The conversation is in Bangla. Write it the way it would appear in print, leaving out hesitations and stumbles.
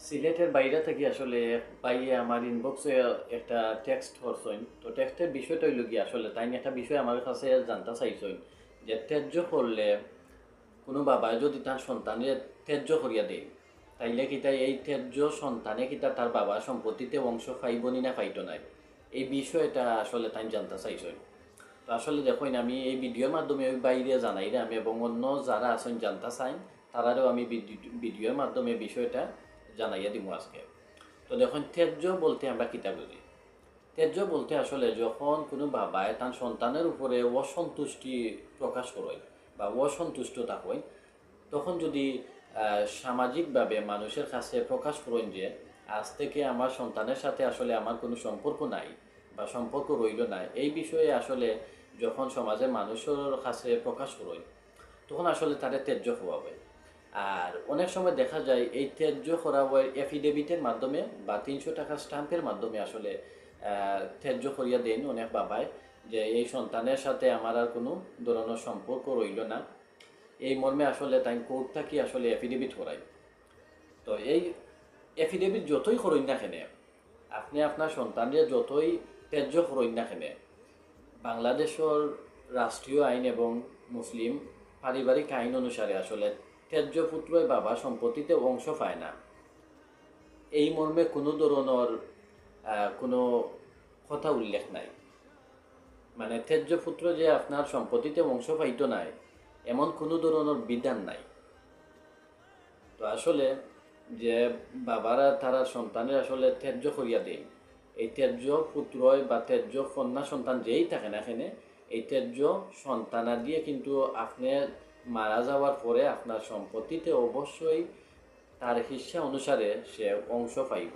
সিলেটের বাইরে থেকে আসলে পাইয়ে আমার ইনবক্সে একটা টেক্সট করছেন। তো টেক্সটের বিষয়টা হইল গিয়ে আসলে তাই একটা বিষয় আমার কাছে জানতে চাইছেন যে ত্যায্য করলে কোনো বাবা যদি তার সন্তানের ত্যায্য করিয়া দেয়, তাইলে কি তাই এই ত্যায্য সন্তানে কি তার বাবা সম্পত্তিতে অংশ পাইবনি না পাইতো নাই, এই বিষয়টা আসলে তাই জানতে চাইছেন। তো আসলে দেখুন, আমি এই ভিডিওর মাধ্যমে ওই বাইরে জানাই রে আমি, এবং অন্য যারা আছেন জানতে চাই তারারও আমি ভিডিওর মাধ্যমে বিষয়টা জানাইয়া দিব আজকে। তো দেখুন, ত্যায্য বলতে আমরা কিতা বুঝি? ত্যায্য বলতে আসলে যখন কোনো বাবায় তার সন্তানের উপরে অসন্তুষ্টি প্রকাশ করেন বা অসন্তুষ্ট থাকেন, তখন যদি সামাজিকভাবে মানুষের কাছে প্রকাশ করেন যে আজ থেকে আমার সন্তানের সাথে আসলে আমার কোনো সম্পর্ক নাই বা সম্পর্ক রইল না, এই বিষয়ে আসলে যখন সমাজের মানুষের কাছে প্রকাশ করেন, তখন আসলে তাদের ত্যায্য হওয়া হয়। আর অনেক সময় দেখা যায় এই ত্যায্য করা হয় এফিডেভিটের মাধ্যমে বা 300 টাকা স্ট্যাম্পের মাধ্যমে আসলে ত্যায্য করিয়া দেন অনেক বাবায়, যে এই সন্তানের সাথে আমার আর কোনো ধরনের সম্পর্ক রইল না, এই মর্মে আসলে তাই কোর্ট থাকি আসলে এফিডেভিট করাই। তো এই এফিডেভিট যতই করইন না কেনে, আপনি আপনার সন্তানের যতই ত্যায্য করইন না কেনে, বাংলাদেশের রাষ্ট্রীয় আইন এবং মুসলিম পারিবারিক আইন অনুসারে আসলে ত্যায্য পুত্রই বাবা সম্পত্তিতে অংশ পায় না, এই মর্মে কোনো ধরনের কোনো কথা উল্লেখ নাই। মানে ত্যায্য পুত্র যে আপনার সম্পত্তিতে অংশ পাইতো নাই, এমন কোনো ধরনের বিধান নাই। তো আসলে যে বাবারা তারা সন্তানের আসলে ত্যায্য করিয়া দেয়, এই ত্যায্য পুত্র বা ত্যায্য কন্যা সন্তান যেই থাকে না এখানে, এই ত্যায্য সন্তানা দিয়ে কিন্তু আপনি মারা যাওয়ার পরে আপনার সম্পত্তিতে অবশ্যই তার হিস্সা অনুসারে সে অংশ পাইব।